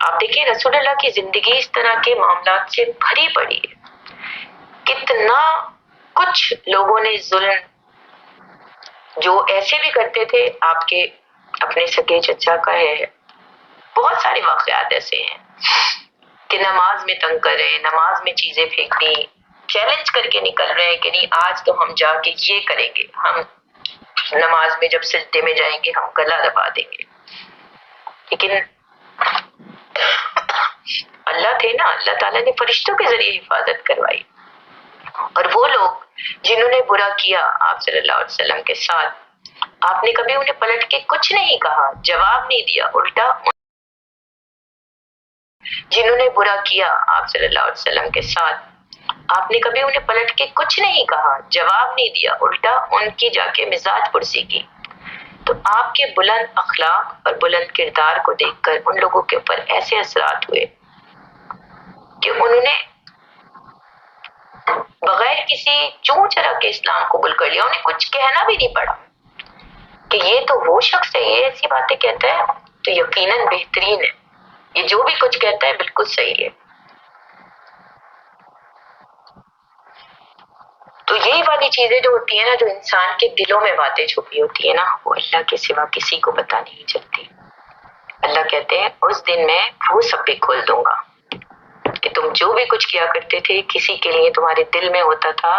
آپ دیکھیں رسول اللہ کی زندگی اس طرح کے معاملات سے بھری پڑی ہے، کتنا کچھ لوگوں نے ظلم جو ایسے بھی کرتے تھے، آپ کے اپنے سگے چچا کا ہے، بہت سارے واقعات ایسے ہیں کہ نماز میں تنگ کر رہے ہیں، نماز میں چیزیں پھینکنی، چیلنج کر کے نکل رہے ہیں کہ نہیں آج تو ہم جا کے یہ کریں گے، ہم نماز میں جب سجدے میں جائیں گے ہم گلا دبا دیں گے، لیکن اللہ تھے نا، اللہ تعالیٰ نے فرشتوں کے ذریعے حفاظت کروائی، اور وہ لوگ جنہوں نے برا کیا آپ صلی اللہ علیہ وسلم کے ساتھ، آپ نے کبھی انہیں پلٹ کے کچھ نہیں کہا، جواب نہیں دیا، الٹا جنہوں نے برا کیا آپ صلی اللہ علیہ وسلم کے ساتھ، آپ نے کبھی انہیں پلٹ کے کچھ نہیں کہا، جواب نہیں دیا، الٹا ان کی جا کے مزاج پرسی کی، تو آپ کے بلند اخلاق اور بلند کردار کو دیکھ کر ان لوگوں کے اوپر ایسے اثرات ہوئے کہ انہوں نے بغیر کسی چوں چرا کے اسلام قبول کر لیا، انہیں کچھ کہنا بھی نہیں پڑا کہ یہ تو وہ شخص ہے یہ ایسی باتیں کہتا ہے تو یقیناً بہترین ہے، یہ جو بھی کچھ کہتا ہے بالکل صحیح ہے۔ تو یہی والی چیزیں جو ہوتی ہیں نا، جو انسان کے دلوں میں باتیں چھپی ہوتی ہیں نا، وہ اللہ کے سوا کسی کو پتا نہیں چلتی۔ اللہ کہتے ہیں اس دن میں وہ سب بھی کھول دوں گا کہ تم جو بھی کچھ کیا کرتے تھے کسی کے لیے تمہارے دل میں ہوتا تھا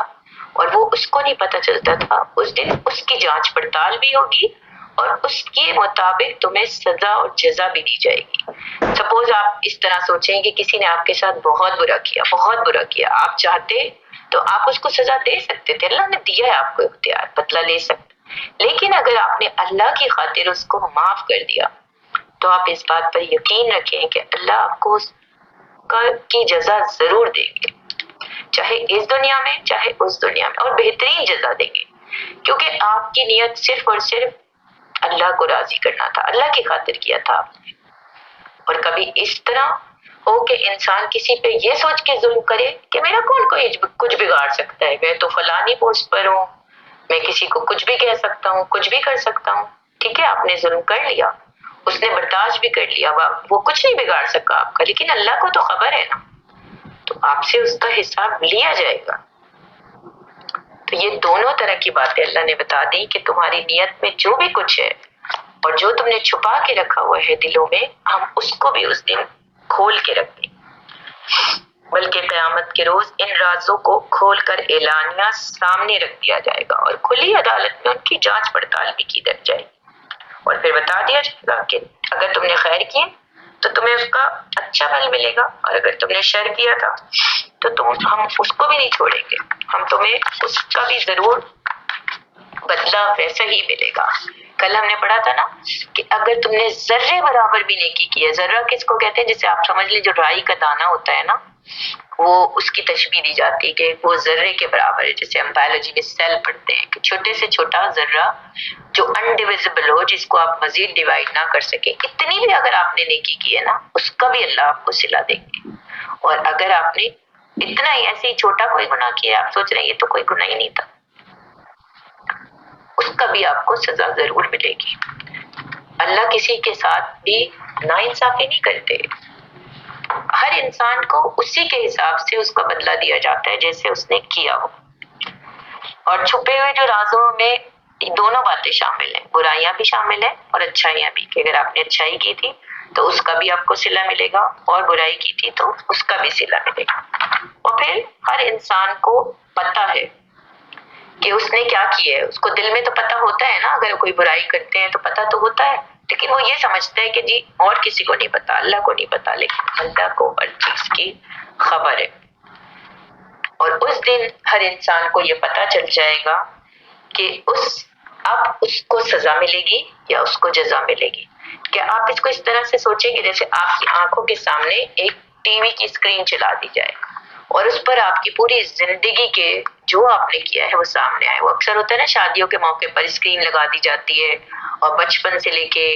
اور وہ اس کو نہیں پتا چلتا تھا، اس دن اس کی جانچ پڑتال بھی ہوگی اور اس کے مطابق تمہیں سزا اور جزا بھی دی جائے گی۔ سپوز آپ اس طرح سوچیں کہ کسی نے آپ کے ساتھ بہت برا کیا، بہت برا کیا، آپ چاہتے تو آپ اس کو سزا دے سکتے تھے، اللہ نے دیا ہے آپ کو اختیار، بدلہ لے سکتے، لیکن اگر آپ نے اللہ کی خاطر اس کو معاف کر دیا تو آپ اس بات پر یقین رکھیں کہ اللہ آپ کو اس کی جزا ضرور دیں گے، چاہے اس دنیا میں چاہے اس دنیا میں، اور بہترین جزا دیں گے، کیونکہ آپ کی نیت صرف اور صرف اللہ کو راضی کرنا تھا، اللہ کی خاطر کیا تھا آپ نے۔ اور کبھی اس طرح ہو کہ انسان کسی پہ یہ سوچ کے ظلم کرے کہ میرا کون کوئی کچھ بگاڑ سکتا ہے، میں تو فلانی پوسٹ پر ہوں، میں کسی کو کچھ بھی کہہ سکتا ہوں، کچھ بھی کر سکتا ہوں، ٹھیک ہے آپ نے ظلم کر لیا، اس نے برداشت بھی کر لیا، وہ کچھ نہیں بگاڑ سکا آپ کا، لیکن اللہ کو تو خبر ہے نا، تو آپ سے اس کا حساب لیا جائے گا۔ تو یہ دونوں طرح کی باتیں اللہ نے بتا دی کہ تمہاری نیت میں جو بھی کچھ ہے اور جو تم نے چھپا کے رکھا ہوا ہے دلوں میں، ہم اس کو بھی اس دن کھول کے رکھ دیں، بلکہ قیامت کے روز ان رازوں کو کھول کر اعلانیہ سامنے رکھ دیا جائے گا اور کھلی عدالت میں ان کی جانچ پڑتال بھی کی جائے گی، اور پھر بتا دیا جائے گا کہ اگر تم نے خیر کیے تو تمہیں اس کا اچھا پھل ملے گا، اور اگر تم نے شر کیا تھا تو ہم اس کو بھی نہیں چھوڑیں گے، ہم تمہیں اس کا بھی ضرور بدلہ ویسا ہی ملے گا۔ کل ہم نے پڑھا تھا نا کہ اگر تم نے ذرے برابر بھی نیکی کی ہے، ذرہ کس کو کہتے ہیں، جسے آپ سمجھ لیں جو رائی کا دانہ ہوتا ہے نا، وہ اس کی تشبیہ دی جاتی ہے کہ وہ ذرے کے برابر ہے، جیسے ہم بایولوجی میں سیل پڑھتے ہیں کہ چھوٹے سے چھوٹا ذرہ جو انڈیویزبل ہو، جس کو آپ مزید ڈیوائڈ نہ کر سکیں، اتنی بھی اگر آپ نے نیکی کی ہے نا، اس کا بھی اللہ آپ کو صلہ دیں گے، اور اگر آپ نے اتنا ہی ایسے ہی چھوٹا کوئی گناہ کیا، آپ سوچ رہے ہیں یہ تو کوئی گناہ ہی نہیں تھا، اس کا بھی آپ کو سزا ضرور ملے گی۔ اللہ کسی کے ساتھ بھی ناانصافی نہیں کرتے، ہر انسان کو اسی کے حساب سے اس کا بدلہ دیا جاتا ہے جیسے اس نے کیا ہو۔ اور چھپے ہوئے جو رازوں میں دونوں باتیں شامل ہیں، برائیاں بھی شامل ہیں اور اچھائیاں بھی، کہ اگر آپ نے اچھائی کی تھی تو اس کا بھی آپ کو صلہ ملے گا، اور برائی کی تھی تو اس کا بھی صلہ ملے گا۔ اور پھر ہر انسان کو پتہ ہے کہ اس نے کیا کیا ہے، اس کو دل میں تو پتہ ہوتا ہے نا، اگر کوئی برائی کرتے ہیں تو پتہ تو ہوتا ہے، لیکن وہ یہ سمجھتا ہے کہ جی اور کسی کو نہیں پتا، اللہ کو نہیں پتا، لیکن اللہ کو ہر چیز کی خبر ہے۔ اور اس دن دن ہر انسان کو یہ پتا چل جائے گا کہ اب اس کو سزا ملے گی یا اس کو جزا ملے گی. کیا آپ اس کو اس طرح سے سوچیں کہ جیسے آپ کی آنکھوں کے سامنے ایک ٹی وی کی اسکرین چلا دی جائے اور اس پر آپ کی پوری زندگی کے جو آپ نے کیا ہے وہ سامنے آئے. وہ اکثر ہوتا ہے نا شادیوں کے موقع پر اسکرین لگا دی جاتی ہے اور بچپن سے لے کے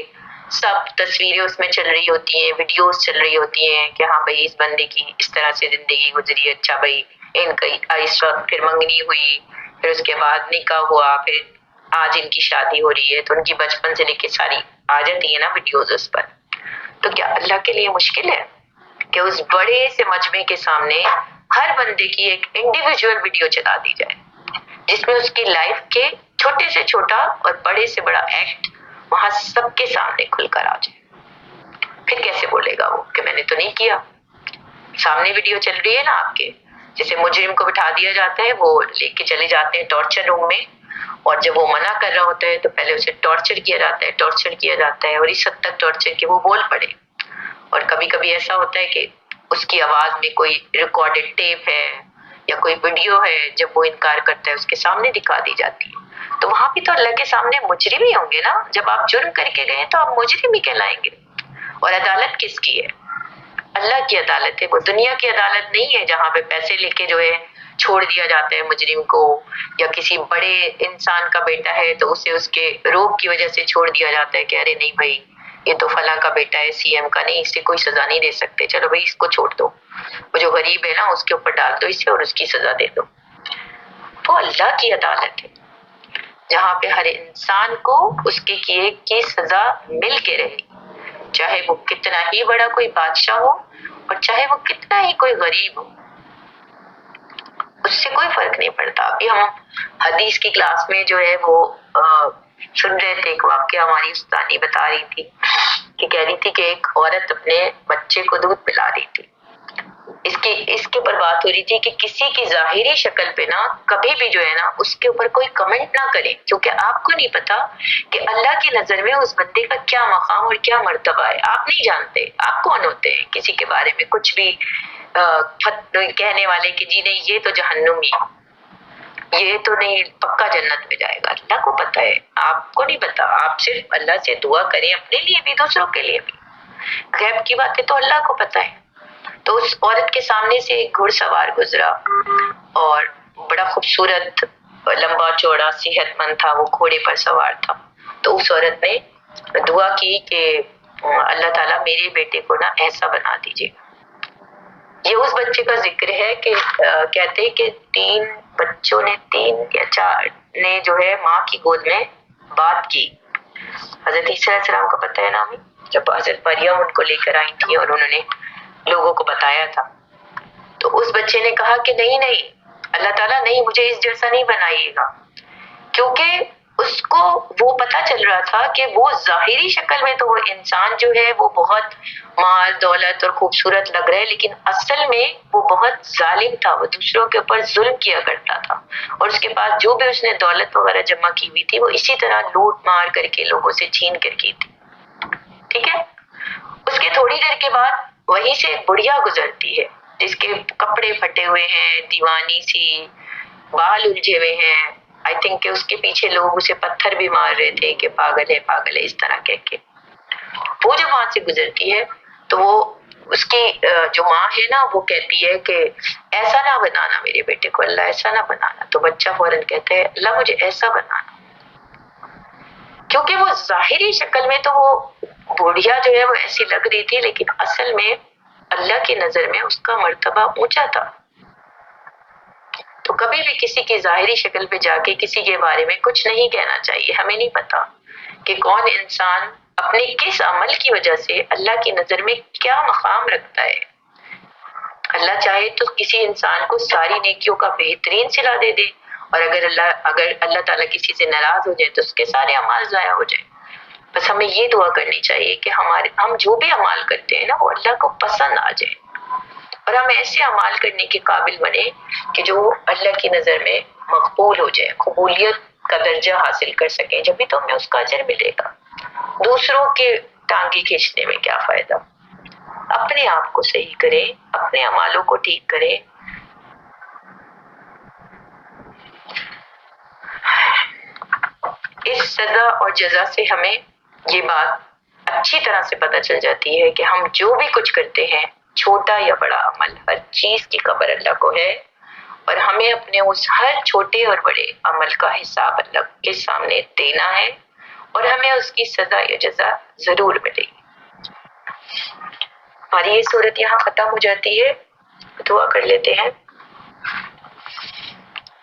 سب تصویریں اس میں چل رہی ہوتی ہیں, ویڈیوز چل رہی ہوتی ہیں کہ ہاں بھائی اس بندے کی اس طرح سے زندگی گزری, اچھا بھائی ان کا اس وقت پھر منگنی ہوئی, پھر اس کے بعد نکاح ہوا, پھر آج ان کی شادی ہو رہی ہے. تو ان کی بچپن سے لے کے ساری آ جاتی ہے نا ویڈیوز اس پر. تو کیا اللہ کے لیے مشکل ہے کہ اس بڑے سے مجمع کے سامنے ہر بندے کی ایک انڈیویجول ویڈیو چلا دی جائے جس میں اس کی لائف کے چھوٹے سے چھوٹا اور بڑے سے بڑا ایکٹ وہاں سب کے سامنے کھل کر آ جائے؟ پھر کیسے بولے گا وہ کہ میں نے تو نہیں کیا؟ سامنے ویڈیو چل رہی ہے نا آپ کے. جیسے مجرم کو بٹھا دیا جاتا ہے, وہ لے کے چلے جاتے ہیں ٹارچر روم میں, اور جب وہ منع کر رہا ہوتا ہے تو پہلے اسے ٹارچر کیا جاتا ہے اور اس حد تک ٹارچر کہ وہ بول پڑے. اور کبھی کبھی ایسا ہوتا ہے کہ اس کی آواز میں کوئی ریکارڈڈ ٹیپ ہے یا کوئی ویڈیو ہے, جب وہ انکار کرتا ہے اس کے سامنے دکھا دی جاتی ہے. تو وہاں بھی تو اللہ کے سامنے مجرم ہی ہوں گے نا. جب آپ جرم کر کے گئے تو آپ مجرم ہی کہلائیں گے. اور عدالت کس کی ہے؟ اللہ کی عدالت ہے. وہ دنیا کی عدالت نہیں ہے جہاں پہ پیسے لے کے جو ہے چھوڑ دیا جاتا ہے مجرم کو, یا کسی بڑے انسان کا بیٹا ہے تو اسے اس کے روب کی وجہ سے چھوڑ دیا جاتا ہے کہ ارے نہیں بھائی یہ تو فلاں کا بیٹا ہے, سی ایم کا, نہیں اس سے کوئی سزا نہیں دے سکتے, چلو بھائی اس کو چھوڑ دو, وہ جو غریب ہے نا اس کے اوپر ڈال دو اسے اور اس کی سزا دے دو. وہ اللہ کی عدالت ہے جہاں پہ ہر انسان کو اس کے کیے کی سزا مل کے رہے, چاہے وہ کتنا ہی بڑا کوئی بادشاہ ہو اور چاہے وہ کتنا ہی کوئی غریب ہو, اس سے کوئی فرق نہیں پڑتا. ابھی ہم حدیث کی کلاس میں جو ہے وہ سن رہے تھے, ایک واقعہ ہماری استانی بتا رہی تھی کہ کہہ رہی تھی کہ ایک عورت اپنے بچے کو دودھ پلا رہی تھی. اس کے اوپر بات ہو رہی تھی کہ کسی کی ظاہری شکل پہ نا کبھی بھی جو ہے نا اس کے اوپر کوئی کمنٹ نہ کرے, کیونکہ آپ کو نہیں پتا کہ اللہ کی نظر میں اس بندے کا کیا مقام اور کیا مرتبہ ہے. آپ نہیں جانتے آپ کون ہوتے ہیں کسی کے بارے میں کچھ بھی کہنے والے کہ جی نہیں یہ تو جہنمی, یہ تو نہیں پکا جنت میں جائے گا. اللہ کو پتا ہے, آپ کو نہیں پتا. آپ صرف اللہ سے دعا کریں اپنے لیے بھی دوسروں کے لیے بھی. غیب کی باتیں تو اللہ کو پتا ہے. تو اس عورت کے سامنے سے ایک گھڑ سوار گزرا اور بڑا خوبصورت, لمبا چوڑا, صحت مند تھا, وہ گھوڑے پر سوار تھا. تو اس عورت نے دعا کی کہ اللہ تعالیٰ میرے بیٹے کو نا ایسا بنا دیجیے. یہ اس بچے کا ذکر ہے کہ کہتے ہیں کہ 3 بچوں نے 3 یا 4 نے جو ہے ماں کی گود میں بات کی. حضرت عیسیٰ علیہ السلام کا پتہ ہے نا ہمیں, جب حضرت مریم ان کو لے کر آئی تھی اور انہوں نے لوگوں کو بتایا تھا, تو اس بچے نے کہا کہ نہیں اللہ تعالیٰ نہیں, مجھے اس جیسا نہیں بنائیے گا. کیونکہ اس کو وہ پتا چل رہا تھا کہ وہ ظاہری شکل میں تو وہ انسان جو ہے وہ بہت مال دولت اور خوبصورت لگ رہا ہے, لیکن اصل میں وہ بہت ظالم تھا. وہ دوسروں کے اوپر ظلم کیا کرتا تھا, اور اس کے پاس جو بھی اس نے دولت وغیرہ جمع کی ہوئی تھی وہ اسی طرح لوٹ مار کر کے لوگوں سے چھین کر کی تھی. ٹھیک ہے. اس کے تھوڑی دیر کے بعد وہیں سے ایک بڑھیا گزرتی ہے جس کے کپڑے پھٹے ہوئے ہیں, دیوانی سی, بال الجھے ہوئے ہیں. آئی تھنک کہ اس کے پیچھے لوگ اسے پتھر بھی مار رہے تھے کہ پاگل ہے اس طرح کہہ کے. وہ جب وہاں سے گزرتی ہے تو وہ اس کی جو ماں ہے نا وہ کہتی ہے کہ ایسا نہ بنانا میرے بیٹے کو, اللہ ایسا نہ بنانا. تو بچہ فوراً کہتا ہے اللہ مجھے ایسا بنانا. کیونکہ وہ ظاہری شکل میں تو وہ بوڑھیا جو ہے وہ ایسی لگ رہی تھی, لیکن اصل میں اللہ کی نظر میں اس کا مرتبہ اونچا تھا. تو کبھی بھی کسی کی ظاہری شکل پہ جا کے کسی کے بارے میں کچھ نہیں کہنا چاہیے. ہمیں نہیں پتا کہ کون انسان اپنے کس عمل کی وجہ سے اللہ کی نظر میں کیا مقام رکھتا ہے. اللہ چاہے تو کسی انسان کو ساری نیکیوں کا بہترین صلہ دے دے, اور اگر اللہ تعالیٰ کسی سے ناراض ہو جائے تو اس کے سارے اعمال ضائع ہو جائیں. بس ہمیں یہ دعا کرنی چاہیے کہ ہم جو بھی اعمال کرتے ہیں نا وہ اللہ کو پسند آ جائے, اور ہم ایسے اعمال کرنے کے قابل بنے کہ جو اللہ کی نظر میں مقبول ہو جائے, قبولیت کا درجہ حاصل کر سکیں. جبھی تو ہمیں اس کا اجر ملے گا. دوسروں کے ٹانگیں کھینچنے میں کیا فائدہ. اپنے آپ کو صحیح کریں, اپنے اعمالوں کو ٹھیک کریں, سزا اور جزا سے ہمیں یہ بات اچھی طرح سے پتہ چل جاتی ہے کہ ہم جو بھی کچھ کرتے ہیں، چھوٹا یا بڑا عمل، ہر چیز کی خبر اللہ کو ہے، اور ہمیں اپنے اس ہر چھوٹے اور بڑے عمل کا حساب اللہ کے سامنے دینا ہے، اور ہمیں اس کی سزا یا جزا ضرور ملے گی۔ ہماری یہ صورت یہاں ختم ہو جاتی ہے، دعا کر لیتے ہیں۔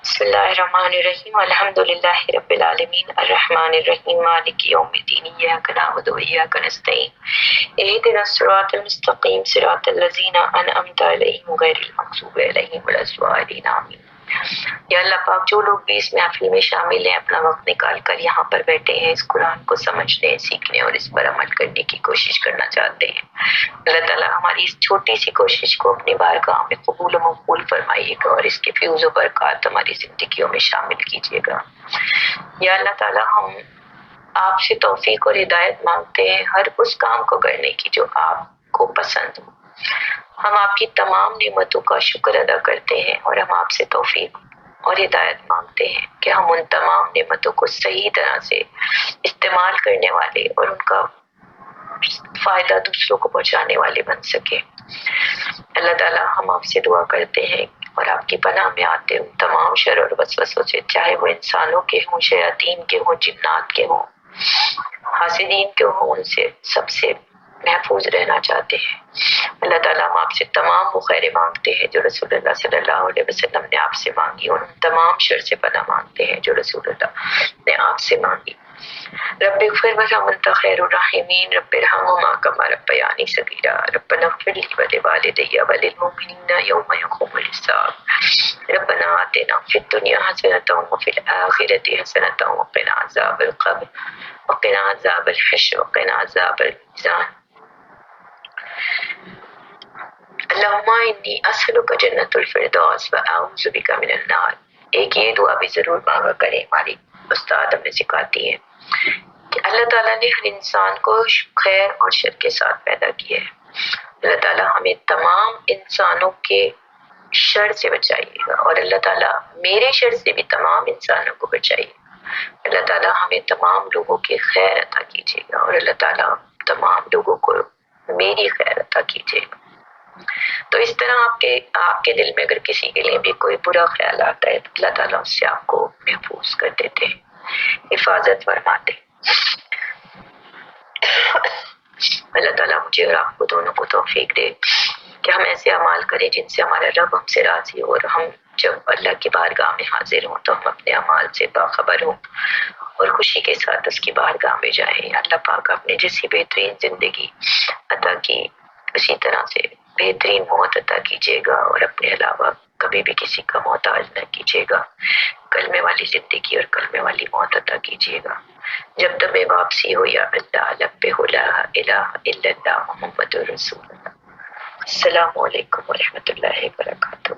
بسم اللہ الرحمن الرحیم، الحمد للہ رب العالمین، الرحمن الرحیم، مالک یوم الدین، ایاک نعبد و ایاک نستعین، اہدنا الصراط المستقیم، صراط الذین انعمت علیہم غیر المغضوب علیہم ولا الضالین، آمین۔ یا اللہ پاک، جو لوگ بھی اس محفل میں شامل ہیں، اپنا وقت نکال کر یہاں پر بیٹھے ہیں، اس قرآن کو سمجھنے، سیکھنے اور اس پر عمل کرنے کی کوشش کرنا چاہتے ہیں، اللہ تعالیٰ ہماری اس چھوٹی سی کوشش کو اپنی بارگاہ میں قبول و مقبول فرمائیے گا، اور اس کے فیوز و برکات ہماری زندگیوں میں شامل کیجیے گا۔ یا اللہ تعالیٰ، ہم آپ سے توفیق اور ہدایت مانگتے ہیں ہر اس کام کو کرنے کی جو آپ کو پسند ہو۔ ہم آپ کی تمام نعمتوں کا شکر ادا کرتے ہیں، اور ہم آپ سے توفیق اور ہدایت مانگتے ہیں کہ ہم ان تمام نعمتوں کو صحیح طرح سے استعمال کرنے والے اور ان کا فائدہ دوسروں کو پہنچانے والے بن سکے۔ اللہ تعالیٰ، ہم آپ سے دعا کرتے ہیں اور آپ کی پناہ میں آتے ہیں تمام شر اور وسوسوں سے، چاہے وہ انسانوں کے ہوں، شیاطین کے ہوں، جنات کے ہوں، حاسدین کے ہوں، ان سے سب سے محفوظ رہنا چاہتے ہیں۔ اللہ تعالیٰ، ہم آپ سے تمام وہ خیریں مانگتے ہیں جو رسول اللہ صلی اللہ علیہ وسلم نے آپ سے مانگی، اور ان تمام شر سے پناہ مانگتے ہیں جو رسول اللہ نے آپ سے مانگی۔ رب اغفر وارحم انت خیر الراحمین، رب ارحمہما کما ربیانی صغیرا، ربنا اغفر لی ولوالدی وللمؤمنین یوم یقوم الحساب، ربنا آتنا فی الدنیا حسنۃ وفی الآخرۃ حسنۃ وقنا عذاب القبر وقنا عذاب الحشر وقنا عذاب المیزان۔ اللہم انی اسألک جنت الفردوس واعوذ بک من النار۔ ایک یہ دعا بھی ضرور مانگا کریں، ہماری استاد ہمیں سکھاتی ہے کہ اللہ تعالیٰ نے ہر انسان کو خیر اور شر کے ساتھ پیدا کیا ہے۔ اللہ تعالیٰ ہمیں تمام انسانوں کے شر سے بچائیے گا، اور اللہ تعالیٰ میرے شر سے بھی تمام انسانوں کو بچائیے۔ اللہ تعالیٰ ہمیں تمام لوگوں کی خیر عطا کیجیے گا، اور اللہ تعالیٰ تمام لوگوں کو میری خیر عطا کیجیے گا۔ تو اس طرح آپ کے دل میں اگر کسی کے لیے بھی کوئی برا خیال آتا ہے تو اللہ تعالیٰ اس سے آپ کو محفوظ کر دیتے ہیں، حفاظت فرماتے ہیں۔ اللہ تعالیٰ مجھے اور آپ کو دونوں کو توفیق دے کہ ہم ایسے اعمال کریں جن سے ہمارا رب ہم سے راضی ہو، اور ہم جب اللہ کی بارگاہ میں حاضر ہوں تو ہم اپنے اعمال سے باخبر ہوں اور خوشی کے ساتھ اس کی بارگاہ میں جائیں۔ اللہ پاک آپ نے جیسی بہترین زندگی عطا کی، اسی طرح سے بہترین موت عطا کیجیے گا، اور اپنے علاوہ کبھی بھی کسی کا محتاج نہ کیجیے گا۔ کلمے والی زندگی اور کلمے والی موت عطا کیجیے گا۔ جب تب واپسی ہو، یا اللہ لبہ لا الہ الا اللہ محمد رسول اللہ۔ السلام علیکم ورحمۃ اللہ وبرکاتہ۔